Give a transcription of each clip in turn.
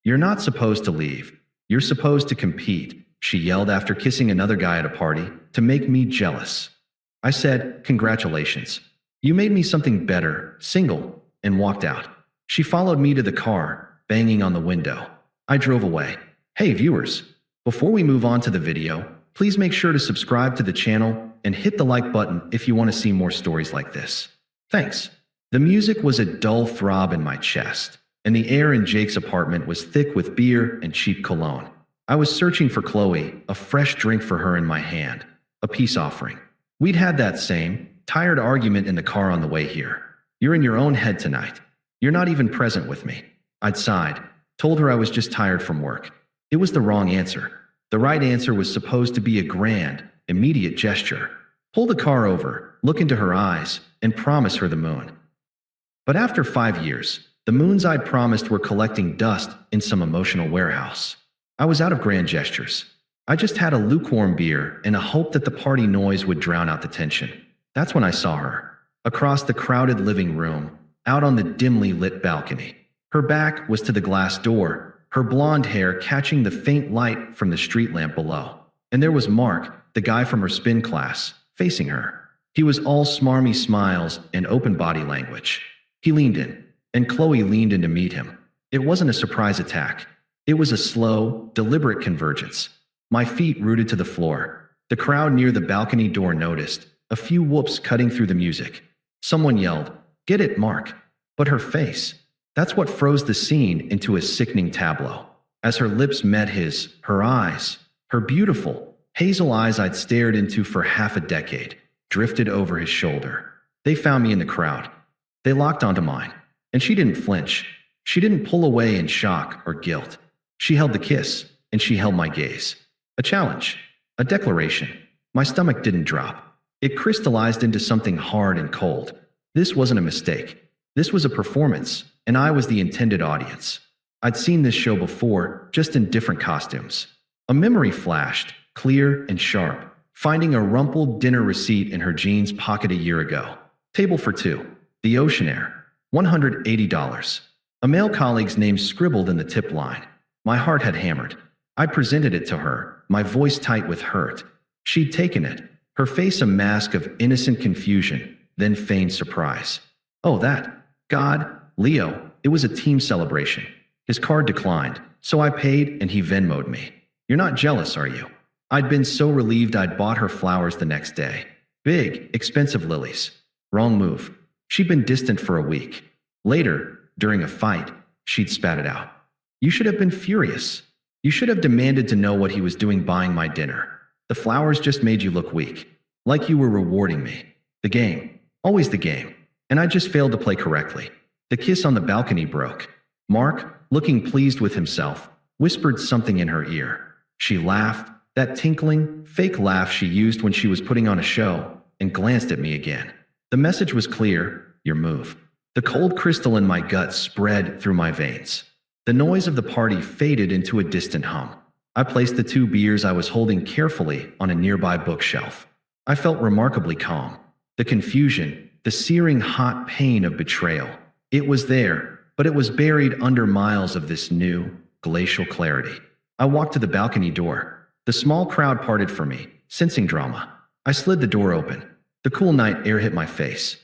You're not supposed to leave. You're supposed to compete, she yelled after kissing another guy at a party, to make me jealous. I said, congratulations. You made me something better, single, and walked out. She followed me to the car, banging on the window. I drove away. Hey viewers, before we move on to the video, please make sure to subscribe to the channel and hit the like button if you want to see more stories like this. Thanks. The music was a dull throb in my chest, and the air in Jake's apartment was thick with beer and cheap cologne. I was searching for Qley, a fresh drink for her in my hand, a peace offering. We'd had that same, tired argument in the car on the way here. You're in your own head tonight. You're not even present with me. I'd sighed, told her I was just tired from work. It was the wrong answer. The right answer was supposed to be a grand, immediate gesture. Pull the car over, look into her eyes, and promise her the moon. But after 5 years, the moons I'd promised were collecting dust in some emotional warehouse. I was out of grand gestures. I just had a lukewarm beer and a hope that the party noise would drown out the tension. That's when I saw her, across the crowded living room, out on the dimly lit balcony. Her back was to the glass door, her blonde hair catching the faint light from the street lamp below. And there was Mark, the guy from her spin class, facing her. He was all smarmy smiles and open body language. He leaned in, and Qley leaned in to meet him. It wasn't a surprise attack. It was a slow, deliberate convergence. My feet rooted to the floor. The crowd near the balcony door noticed, a few whoops cutting through the music. Someone yelled, "Get it, Mark." But her face, that's what froze the scene into a sickening tableau. As her lips met his, her eyes, her beautiful, hazel eyes I'd stared into for half a decade, drifted over his shoulder. They found me in the crowd. They locked onto mine. And she didn't flinch. She didn't pull away in shock or guilt. She held the kiss, and she held my gaze. A challenge. A declaration. My stomach didn't drop. It crystallized into something hard and cold. This wasn't a mistake. This was a performance, and I was the intended audience. I'd seen this show before, just in different costumes. A memory flashed, clear and sharp, finding a rumpled dinner receipt in her jeans pocket a year ago. Table for two. The Oceanair. $180. A male colleague's name scribbled in the tip line. My heart had hammered. I presented it to her, my voice tight with hurt. She'd taken it, her face a mask of innocent confusion, then feigned surprise. Oh, that. God, Leo, it was a team celebration. His card declined, so I paid and he Venmo'd me. You're not jealous, are you? I'd been so relieved I'd bought her flowers the next day. Big, expensive lilies. Wrong move. She'd been distant for a week. Later, during a fight, she'd spat it out. You should have been furious. You should have demanded to know what he was doing buying my dinner. The flowers just made you look weak. Like you were rewarding me. The game. Always the game. And I just failed to play correctly. The kiss on the balcony broke. Mark, looking pleased with himself, whispered something in her ear. She laughed, that tinkling, fake laugh she used when she was putting on a show, and glanced at me again. The message was clear, your move. The cold crystal in my gut spread through my veins. The noise of the party faded into a distant hum. I placed the 2 beers I was holding carefully on a nearby bookshelf. I felt remarkably calm. The confusion, the searing hot pain of betrayal. It was there, but it was buried under miles of this new, glacial clarity. I walked to the balcony door. The small crowd parted for me, sensing drama. I slid the door open. The cool night air hit my face.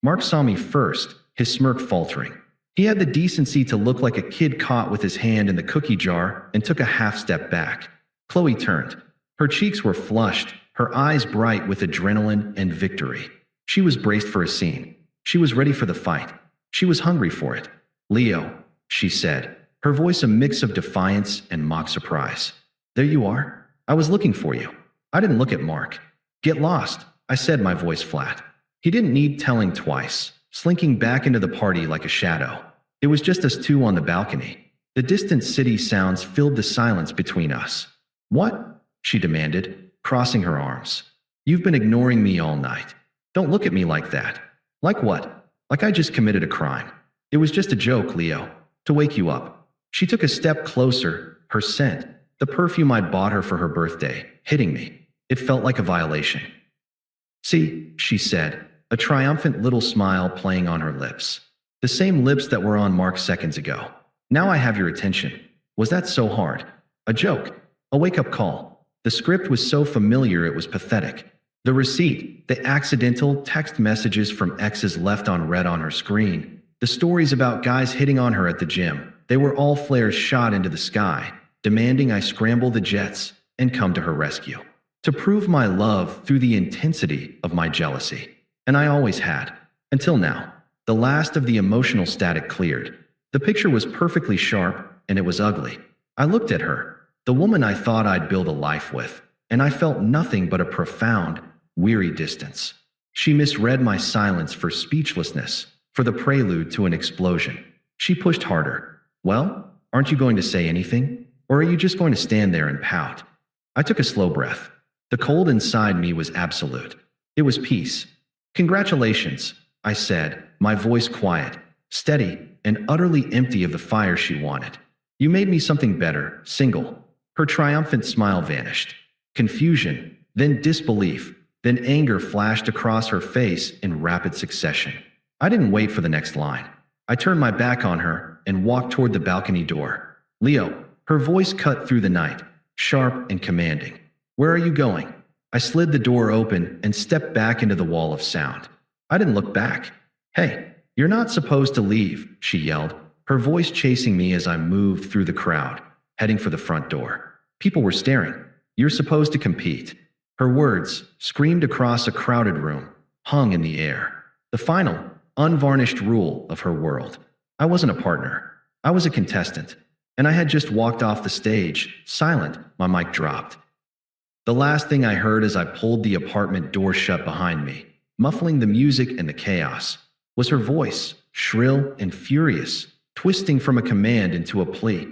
Mark saw me first, his smirk faltering. He had the decency to look like a kid caught with his hand in the cookie jar and took a half step back. Qley turned. Her cheeks were flushed, her eyes bright with adrenaline and victory. She was braced for a scene. She was ready for the fight. She was hungry for it. Leo, she said, her voice a mix of defiance and mock surprise. There you are. I was looking for you. I didn't look at Mark. Get lost, I said, my voice flat. He didn't need telling twice, slinking back into the party like a shadow. It was just us two on the balcony. The distant city sounds filled the silence between us. What? She demanded, crossing her arms. You've been ignoring me all night. Don't look at me like that. Like what? Like I just committed a crime. It was just a joke, Leo, to wake you up. She took a step closer, her scent, the perfume I'd bought her for her birthday, hitting me. It felt like a violation. See, she said, a triumphant little smile playing on her lips. The same lips that were on Mark seconds ago. Now I have your attention. Was that so hard? A joke? A wake-up call? The script was so familiar it was pathetic. The receipt, the accidental text messages from exes left on read on her screen, the stories about guys hitting on her at the gym, they were all flares shot into the sky, demanding I scramble the jets and come to her rescue. To prove my love through the intensity of my jealousy. And I always had. Until now. The last of the emotional static cleared. The picture was perfectly sharp, and it was ugly. I looked at her, the woman I thought I'd build a life with, and I felt nothing but a profound, weary distance. She misread my silence for speechlessness, for the prelude to an explosion. She pushed harder. Well, aren't you going to say anything? Or are you just going to stand there and pout? I took a slow breath. The cold inside me was absolute. It was peace. Congratulations, I said, my voice quiet, steady, and utterly empty of the fire she wanted. You made me something better, single. Her triumphant smile vanished. Confusion, then disbelief, then anger flashed across her face in rapid succession. I didn't wait for the next line. I turned my back on her and walked toward the balcony door. Leo, her voice cut through the night, sharp and commanding. Where are you going? I slid the door open and stepped back into the wall of sound. I didn't look back. Hey, you're not supposed to leave, she yelled, her voice chasing me as I moved through the crowd, heading for the front door. People were staring. You're supposed to compete. Her words, screamed across a crowded room, hung in the air. The final, unvarnished rule of her world. I wasn't a partner. I was a contestant. And I had just walked off the stage, silent, my mic dropped. The last thing I heard as I pulled the apartment door shut behind me, muffling the music and the chaos, was her voice, shrill and furious, twisting from a command into a plea.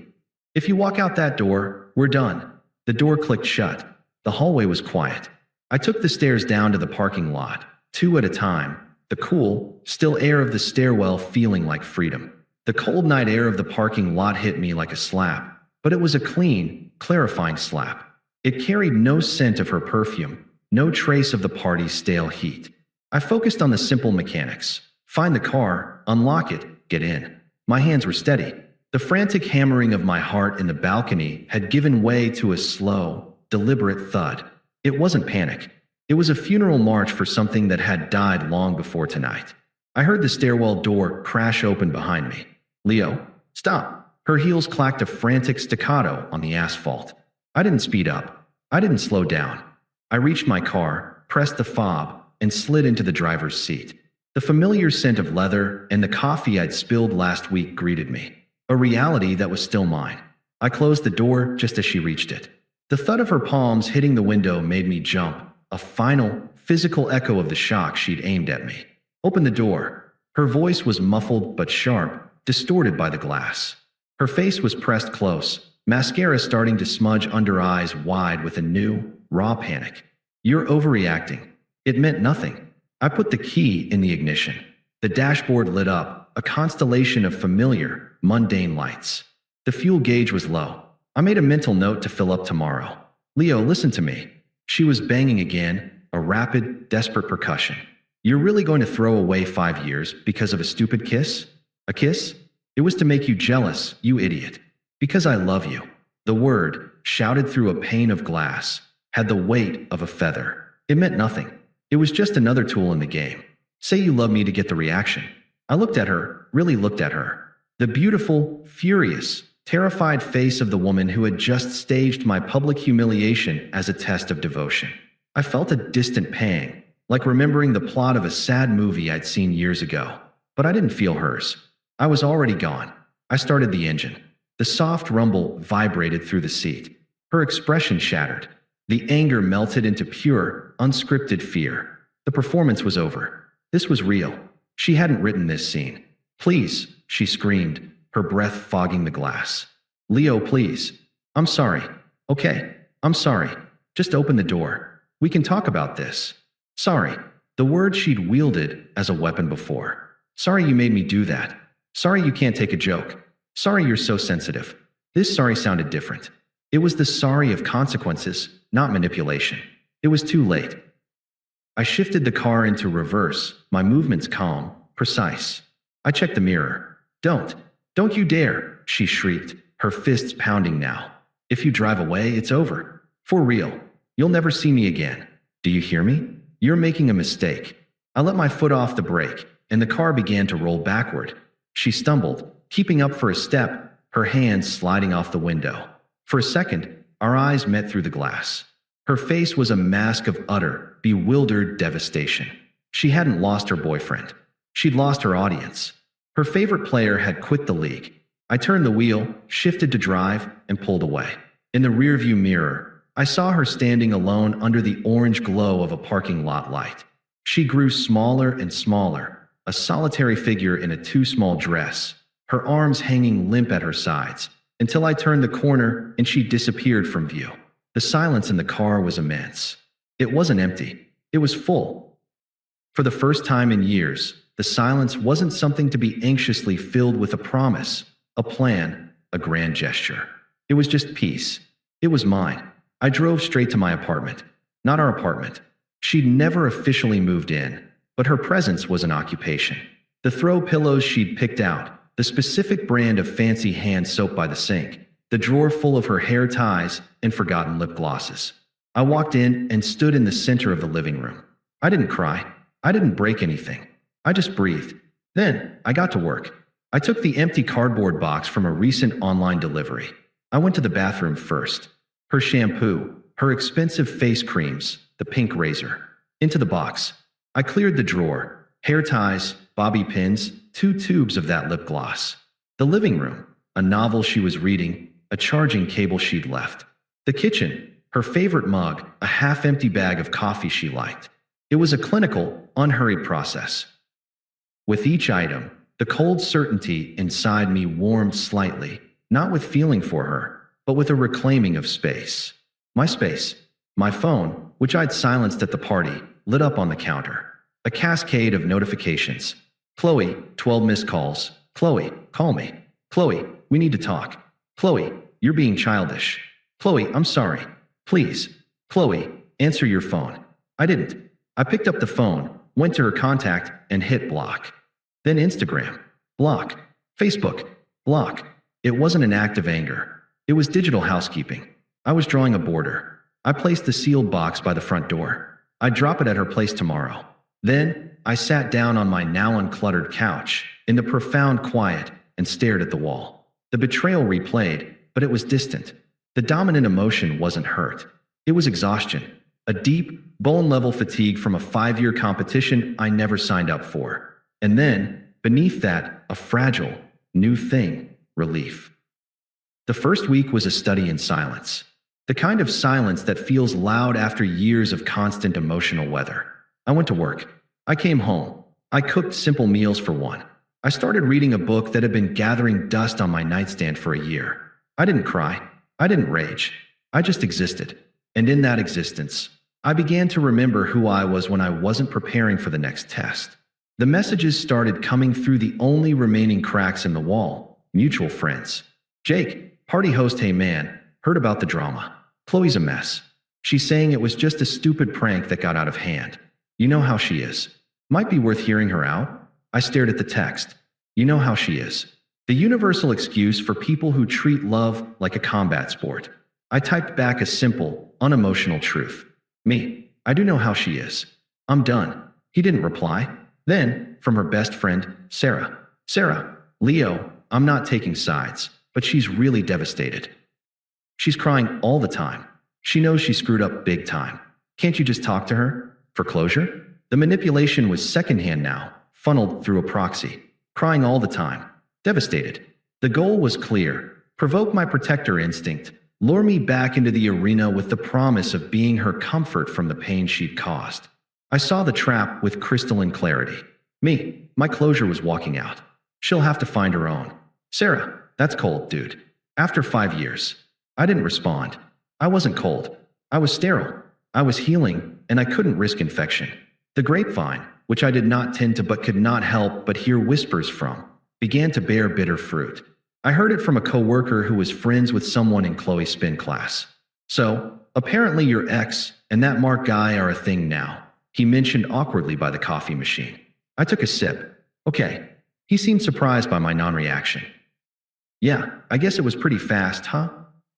If you walk out that door, we're done. The door clicked shut. The hallway was quiet. I took the stairs down to the parking lot, 2 at a time, the cool, still air of the stairwell feeling like freedom. The cold night air of the parking lot hit me like a slap, but it was a clean, clarifying slap. It carried no scent of her perfume, no trace of the party's stale heat. I focused on the simple mechanics. Find the car, unlock it, get in. My hands were steady. The frantic hammering of my heart in the balcony had given way to a slow, deliberate thud. It wasn't panic. It was a funeral march for something that had died long before tonight. I heard the stairwell door crash open behind me. Leo, stop. Her heels clacked a frantic staccato on the asphalt. I didn't speed up. I didn't slow down. I reached my car, pressed the fob, and slid into the driver's seat. The familiar scent of leather and the coffee I'd spilled last week greeted me. A reality that was still mine. I closed the door just as she reached it. The thud of her palms hitting the window made me jump, a final, physical echo of the shock she'd aimed at me. Open the door. Her voice was muffled but sharp, distorted by the glass. Her face was pressed close, mascara starting to smudge under eyes wide with a new, raw panic. You're overreacting. It meant nothing. I put the key in the ignition. The dashboard lit up, a constellation of familiar, mundane lights. The fuel gauge was low. I made a mental note to fill up tomorrow. Leo, listen to me. She was banging again, a rapid, desperate percussion. You're really going to throw away 5 years because of a stupid kiss? A kiss? It was to make you jealous, you idiot. Because I love you. The word, shouted through a pane of glass, had the weight of a feather. It meant nothing. It was just another tool in the game. Say you love me to get the reaction. I looked at her, really looked at her. The beautiful, furious, terrified face of the woman who had just staged my public humiliation as a test of devotion. I felt a distant pang, like remembering the plot of a sad movie I'd seen years ago. But I didn't feel hers. I was already gone. I started the engine. The soft rumble vibrated through the seat. Her expression shattered. The anger melted into pure, unscripted fear. The performance was over. This was real. She hadn't written this scene. Please, she screamed, her breath fogging the glass. Leo, please. I'm sorry. Okay, I'm sorry. Just open the door. We can talk about this. Sorry. The word she'd wielded as a weapon before. Sorry you made me do that. Sorry you can't take a joke. Sorry you're so sensitive. This sorry sounded different. It was the sorry of consequences, not manipulation. It was too late. I shifted the car into reverse, my movements calm, precise. I checked the mirror. Don't you dare, she shrieked, her fists pounding now. If you drive away, it's over. For real. You'll never see me again. Do you hear me? You're making a mistake. I let my foot off the brake, and the car began to roll backward. She stumbled, keeping up for a step, her hands sliding off the window. For a second, our eyes met through the glass. Her face was a mask of utter, bewildered devastation. She hadn't lost her boyfriend. She'd lost her audience. Her favorite player had quit the league. I turned the wheel, shifted to drive, and pulled away. In the rearview mirror, I saw her standing alone under the orange glow of a parking lot light. She grew smaller and smaller, a solitary figure in a too small dress, her arms hanging limp at her sides, until I turned the corner and she disappeared from view. The silence in the car was immense. It wasn't empty. It was full. For the first time in years, the silence wasn't something to be anxiously filled with a promise, a plan, a grand gesture. It was just peace. It was mine. I drove straight to my apartment. Not our apartment. She'd never officially moved in, but her presence was an occupation. The throw pillows she'd picked out, the specific brand of fancy hand soap by the sink, the drawer full of her hair ties and forgotten lip glosses. I walked in and stood in the center of the living room. I didn't cry. I didn't break anything. I just breathed. Then, I got to work. I took the empty cardboard box from a recent online delivery. I went to the bathroom first. Her shampoo, her expensive face creams, the pink razor. Into the box. I cleared the drawer. Hair ties, bobby pins, 2 tubes of that lip gloss. The living room, a novel she was reading, a charging cable she'd left. The kitchen, her favorite mug, a half-empty bag of coffee she liked. It was a clinical, unhurried process. With each item, the cold certainty inside me warmed slightly, not with feeling for her, but with a reclaiming of space. My space. My phone, which I'd silenced at the party, lit up on the counter. A cascade of notifications. Qley, 12 missed calls. Qley, call me. Qley, we need to talk. Qley, you're being childish. Qley, I'm sorry. Please. Qley, answer your phone. I didn't. I picked up the phone, went to her contact, and hit block. Then Instagram. Block. Facebook. Block. It wasn't an act of anger. It was digital housekeeping. I was drawing a border. I placed the sealed box by the front door. I'd drop it at her place tomorrow. Then, I sat down on my now uncluttered couch, in the profound quiet, and stared at the wall. The betrayal replayed, but it was distant. The dominant emotion wasn't hurt. It was exhaustion. A deep, bone-level fatigue from a 5-year competition I never signed up for. And then, beneath that, a fragile, new thing, relief. The first week was a study in silence. The kind of silence that feels loud after years of constant emotional weather. I went to work. I came home. I cooked simple meals for one. I started reading a book that had been gathering dust on my nightstand for a year. I didn't cry. I didn't rage. I just existed. And in that existence, I began to remember who I was when I wasn't preparing for the next test. The messages started coming through the only remaining cracks in the wall. Mutual friends. Jake, party host, hey man, heard about the drama. Chloe's a mess. She's saying it was just a stupid prank that got out of hand. You know how she is. Might be worth hearing her out. I stared at the text. You know how she is. The universal excuse for people who treat love like a combat sport. I typed back a simple, unemotional truth. Me, I do know how she is. I'm done. He didn't reply. Then, from her best friend, Sarah. Sarah, Leo, I'm not taking sides, but she's really devastated. She's crying all the time. She knows she screwed up big time. Can't you just talk to her? For closure? The manipulation was secondhand now, funneled through a proxy. Crying all the time. Devastated. The goal was clear. Provoke my protector instinct. Lure me back into the arena with the promise of being her comfort from the pain she'd caused. I saw the trap with crystalline clarity. Me, my closure was walking out. She'll have to find her own. Sarah, that's cold, dude. After 5 years. I didn't respond. I wasn't cold. I was sterile. I was healing, and I couldn't risk infection. The grapevine, which I did not tend to but could not help but hear whispers from, began to bear bitter fruit. I heard it from a coworker who was friends with someone in Chloe's spin class. So, apparently your ex and that Mark guy are a thing now, he mentioned awkwardly by the coffee machine. I took a sip. Okay. He seemed surprised by my non-reaction. Yeah, I guess it was pretty fast, huh?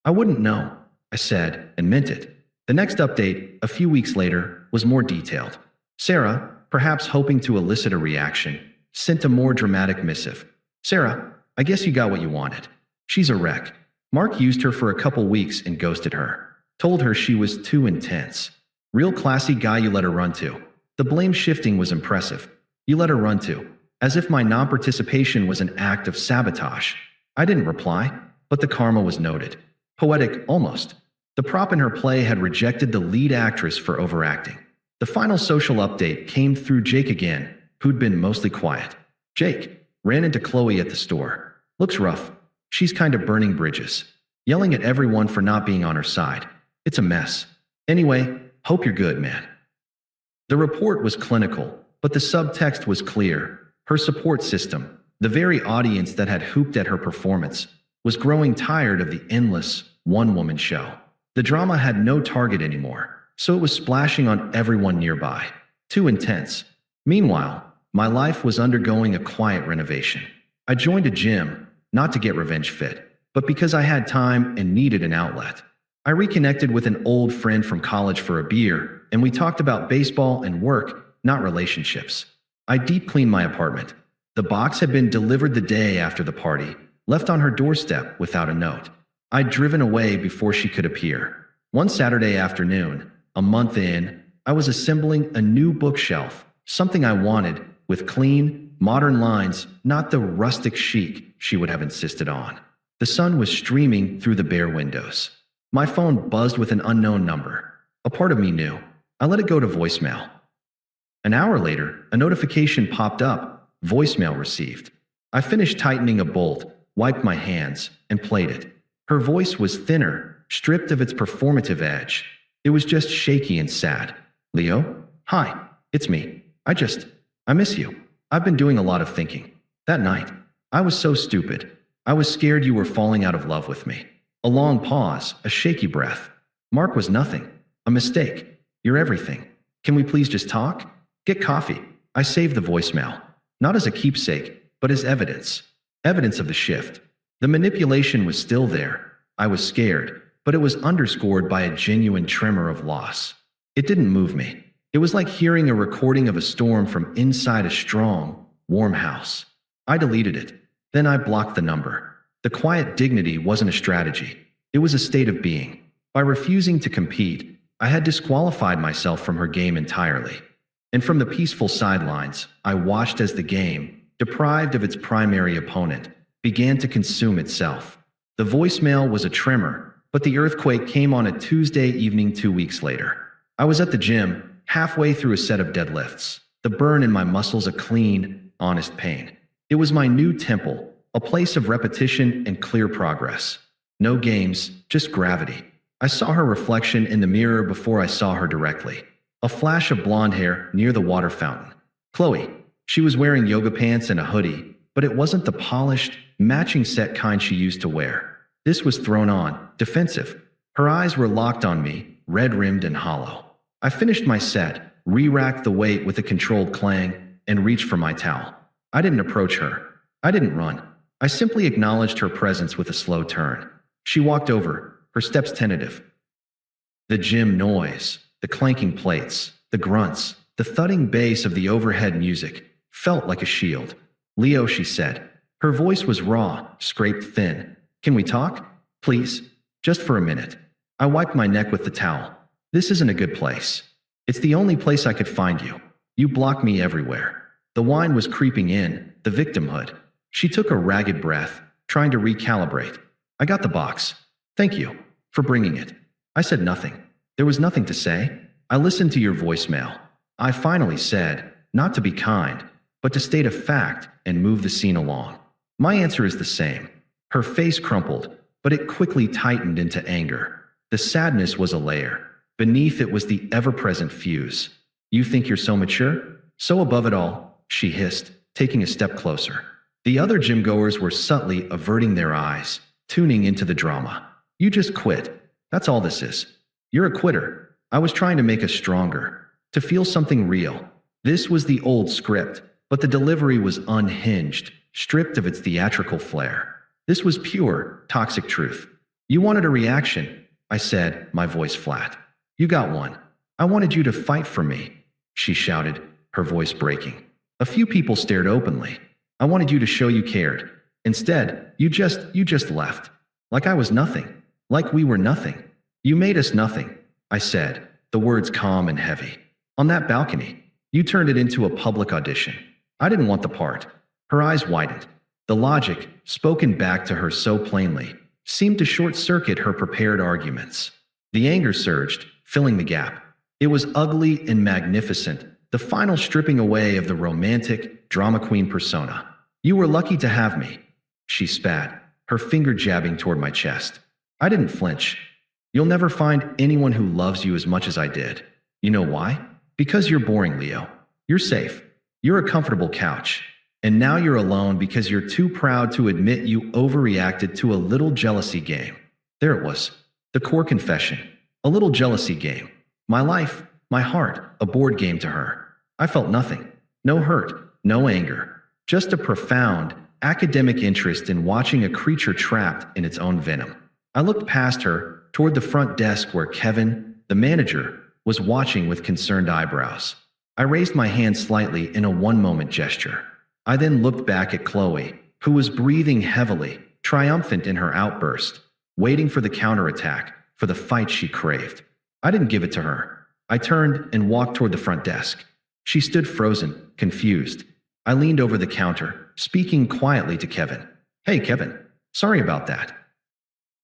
I wouldn't know, I said, and meant it. The next update, a few weeks later, was more detailed. Sarah, perhaps hoping to elicit a reaction, sent a more dramatic missive. Sarah, I guess you got what you wanted. She's a wreck. Mark used her for a couple weeks and ghosted her. Told her she was too intense. Real classy guy you let her run to. The blame shifting was impressive. You let her run to. As if my non-participation was an act of sabotage. I didn't reply, but the karma was noted. Poetic, almost. The prop in her play had rejected the lead actress for overacting. The final social update came through Jake again, who'd been mostly quiet. Jake ran into Qley at the store. Looks rough. She's kind of burning bridges. Yelling at everyone for not being on her side. It's a mess. Anyway, hope you're good, man. The report was clinical, but the subtext was clear. Her support system, the very audience that had hooped at her performance, was growing tired of the endless, one-woman show. The drama had no target anymore, so it was splashing on everyone nearby. Too intense. Meanwhile, my life was undergoing a quiet renovation. I joined a gym, not to get revenge fit, but because I had time and needed an outlet. I reconnected with an old friend from college for a beer, and we talked about baseball and work, not relationships. I deep cleaned my apartment. The box had been delivered the day after the party, left on her doorstep without a note. I'd driven away before she could appear. One Saturday afternoon, a month in, I was assembling a new bookshelf, something I wanted, with clean, modern lines, not the rustic chic she would have insisted on. The sun was streaming through the bare windows. My phone buzzed with an unknown number. A part of me knew. I let it go to voicemail. An hour later, a notification popped up. Voicemail received. I finished tightening a bolt, wiped my hands, and played it. Her voice was thinner, stripped of its performative edge. It was just shaky and sad. Leo? Hi, it's me. I miss you. I've been doing a lot of thinking. That night, I was so stupid. I was scared you were falling out of love with me. A long pause, a shaky breath. Mark was nothing. A mistake. You're everything. Can we please just talk? Get coffee. I saved the voicemail. Not as a keepsake, but as evidence. Evidence of the shift. The manipulation was still there. I was scared, but it was underscored by a genuine tremor of loss. It didn't move me. It was like hearing a recording of a storm from inside a strong, warm house. I deleted it. Then I blocked the number. The quiet dignity wasn't a strategy. It was a state of being. By refusing to compete, I had disqualified myself from her game entirely. And from the peaceful sidelines, I watched as the game, deprived of its primary opponent, began to consume itself. The voicemail was a tremor, but the earthquake came on a Tuesday evening 2 weeks later. I was at the gym, halfway through a set of deadlifts, the burn in my muscles a clean, honest pain. It was my new temple, a place of repetition and clear progress. No games, just gravity. I saw her reflection in the mirror before I saw her directly. A flash of blonde hair near the water fountain. Qley. She was wearing yoga pants and a hoodie, but it wasn't the polished, matching set kind she used to wear. This was thrown on, defensive. Her eyes were locked on me, red-rimmed and hollow. I finished my set, re-racked the weight with a controlled clang, and reached for my towel. I didn't approach her. I didn't run. I simply acknowledged her presence with a slow turn. She walked over, her steps tentative. The gym noise, the clanking plates, the grunts, the thudding bass of the overhead music felt like a shield. Leo, she said. Her voice was raw, scraped thin. Can we talk? Please? Just for a minute. I wiped my neck with the towel. This isn't a good place. It's the only place I could find you. You block me everywhere. The wine was creeping in, the victimhood. She took a ragged breath, trying to recalibrate. I got the box. Thank you for bringing it. I said nothing. There was nothing to say. I listened to your voicemail. I finally said, not to be kind, but to state a fact and move the scene along. My answer is the same. Her face crumpled, but it quickly tightened into anger. The sadness was a layer. Beneath it was the ever-present fuse. You think you're so mature? So above it all, she hissed, taking a step closer. The other gym-goers were subtly averting their eyes, tuning into the drama. You just quit. That's all this is. You're a quitter. I was trying to make us stronger, to feel something real. This was the old script, but the delivery was unhinged, stripped of its theatrical flair. This was pure, toxic truth. You wanted a reaction, I said, my voice flat. You got one. I wanted you to fight for me, she shouted, her voice breaking. A few people stared openly. I wanted you to show you cared. Instead, you just left. Like I was nothing. Like we were nothing. You made us nothing, I said, the words calm and heavy. On that balcony, you turned it into a public audition. I didn't want the part. Her eyes widened. The logic, spoken back to her so plainly, seemed to short-circuit her prepared arguments. The anger surged, filling the gap. It was ugly and magnificent, the final stripping away of the romantic, drama queen persona. You were lucky to have me, she spat, her finger jabbing toward my chest. I didn't flinch. You'll never find anyone who loves you as much as I did. You know why? Because you're boring, Leo. You're safe. You're a comfortable couch. And now you're alone because you're too proud to admit you overreacted to a little jealousy game. There it was. The core confession. A little jealousy game. My life, my heart, a board game to her. I felt nothing. No hurt, no anger. Just a profound, academic interest in watching a creature trapped in its own venom. I looked past her, toward the front desk where Kevin, the manager, was watching with concerned eyebrows. I raised my hand slightly in a one-moment gesture. I then looked back at Qley, who was breathing heavily, triumphant in her outburst, waiting for the counterattack, for the fight she craved. I didn't give it to her. I turned and walked toward the front desk. She stood frozen, confused. I leaned over the counter, speaking quietly to Kevin. Hey, Kevin, sorry about that.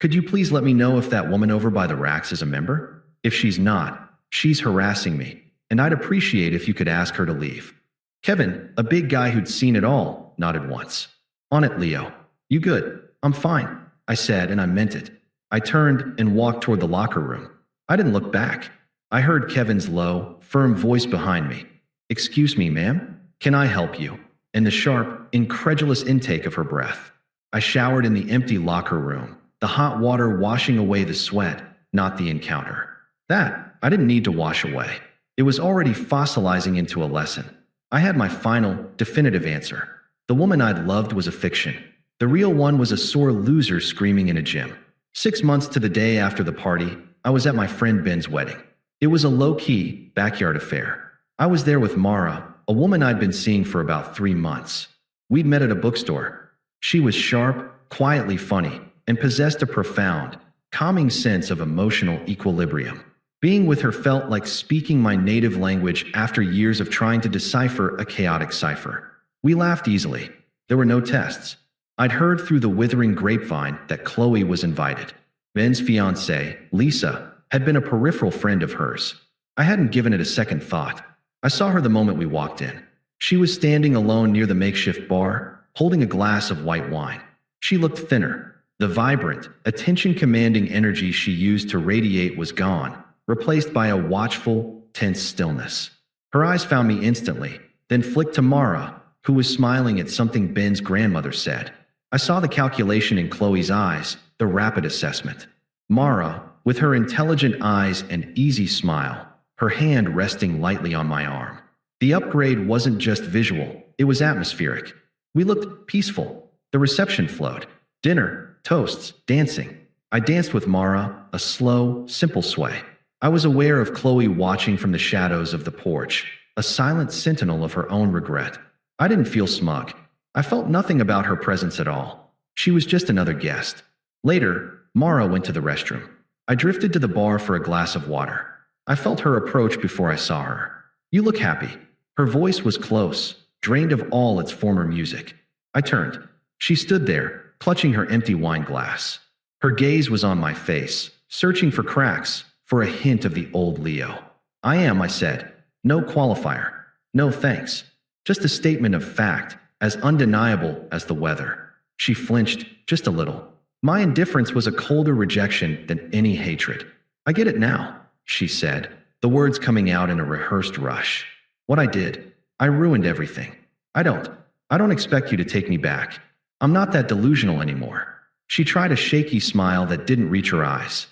Could you please let me know if that woman over by the racks is a member? If she's not, she's harassing me, and I'd appreciate if you could ask her to leave. Kevin, a big guy who'd seen it all, nodded once. On it, Leo. You good? I'm fine, I said, and I meant it. I turned and walked toward the locker room. I didn't look back. I heard Kevin's low, firm voice behind me. Excuse me, ma'am? Can I help you? And the sharp, incredulous intake of her breath. I showered in the empty locker room, the hot water washing away the sweat, not the encounter. That, I didn't need to wash away. It was already fossilizing into a lesson. I had my final, definitive answer. The woman I'd loved was a fiction. The real one was a sore loser screaming in a gym. 6 months to the day after the party, I was at my friend Ben's wedding. It was a low-key, backyard affair. I was there with Mara, a woman I'd been seeing for about 3 months. We'd met at a bookstore. She was sharp, quietly funny, and possessed a profound, calming sense of emotional equilibrium. Being with her felt like speaking my native language after years of trying to decipher a chaotic cipher. We laughed easily. There were no tests. I'd heard through the withering grapevine that Qley was invited. Ben's fiancée, Lisa, had been a peripheral friend of hers. I hadn't given it a second thought. I saw her the moment we walked in. She was standing alone near the makeshift bar, holding a glass of white wine. She looked thinner. The vibrant, attention-commanding energy she used to radiate was gone, replaced by a watchful, tense stillness. Her eyes found me instantly, then flicked to Mara, who was smiling at something Ben's grandmother said. I saw the calculation in Qley's eyes, the rapid assessment. Mara, with her intelligent eyes and easy smile, her hand resting lightly on my arm. The upgrade wasn't just visual, it was atmospheric. We looked peaceful. The reception flowed. Dinner, toasts, dancing. I danced with Mara, a slow, simple sway. I was aware of Qley watching from the shadows of the porch, a silent sentinel of her own regret. I didn't feel smug. I felt nothing about her presence at all. She was just another guest. Later, Mara went to the restroom. I drifted to the bar for a glass of water. I felt her approach before I saw her. You look happy. Her voice was close, drained of all its former music. I turned. She stood there, clutching her empty wine glass. Her gaze was on my face, searching for cracks, for a hint of the old Leo. I said. No qualifier. No thanks. Just a statement of fact, as undeniable as the weather. She flinched, just a little. My indifference was a colder rejection than any hatred. I get it now, she said, the words coming out in a rehearsed rush. What I did. I ruined everything. I don't expect you to take me back. I'm not that delusional anymore. She tried a shaky smile that didn't reach her eyes.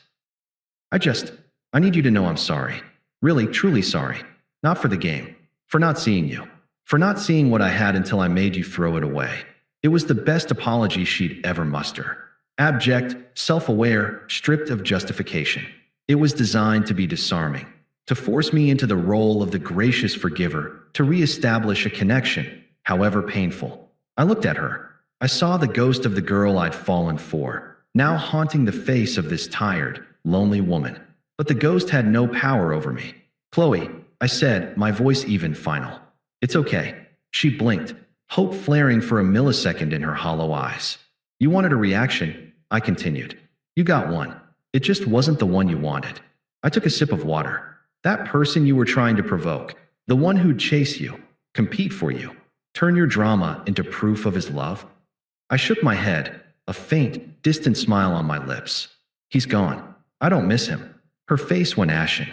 I need you to know I'm sorry. Really, truly sorry. Not for the game. For not seeing you. For not seeing what I had until I made you throw it away. It was the best apology she'd ever muster. Abject, self-aware, stripped of justification. It was designed to be disarming, to force me into the role of the gracious forgiver, to re-establish a connection, however painful. I looked at her. I saw the ghost of the girl I'd fallen for, now haunting the face of this tired, lonely woman. But the ghost had no power over me. "Chloe," I said, my voice even final. "It's okay." She blinked, hope flaring for a millisecond in her hollow eyes. "You wanted a reaction," I continued. "You got one. It just wasn't the one you wanted." I took a sip of water. "That person you were trying to provoke, the one who'd chase you, compete for you, turn your drama into proof of his love?" I shook my head, a faint, distant smile on my lips. "He's gone. I don't miss him." Her face went ashen.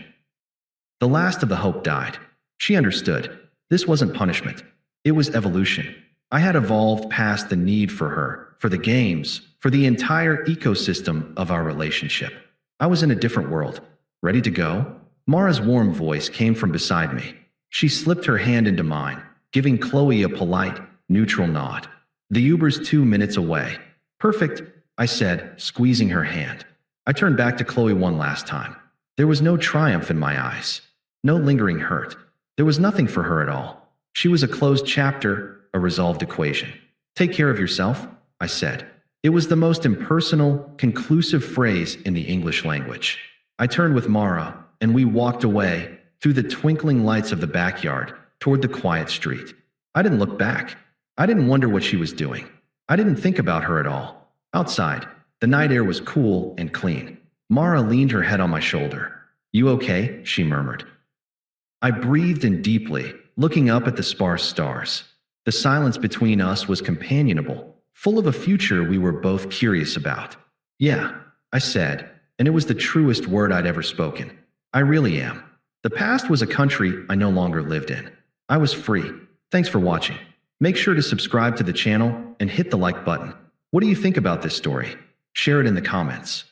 The last of the hope died. She understood. This wasn't punishment. It was evolution. I had evolved past the need for her, for the games, for the entire ecosystem of our relationship. I was in a different world. "Ready to go?" Mara's warm voice came from beside me. She slipped her hand into mine, giving Chloe a polite, neutral nod. "The Uber's 2 minutes away." "Perfect," I said, squeezing her hand. I turned back to Chloe one last time. There was no triumph in my eyes, no lingering hurt. There was nothing for her at all. She was a closed chapter, a resolved equation. "Take care of yourself," I said. It was the most impersonal, conclusive phrase in the English language. I turned with Mara, and we walked away, through the twinkling lights of the backyard, toward the quiet street. I didn't look back. I didn't wonder what she was doing. I didn't think about her at all. Outside, the night air was cool and clean. Mara leaned her head on my shoulder. "You okay?" she murmured. I breathed in deeply, looking up at the sparse stars. The silence between us was companionable, full of a future we were both curious about. "Yeah," I said, and it was the truest word I'd ever spoken. "I really am." The past was a country I no longer lived in. I was free. Thanks for watching. Make sure to subscribe to the channel and hit the like button. What do you think about this story? Share it in the comments.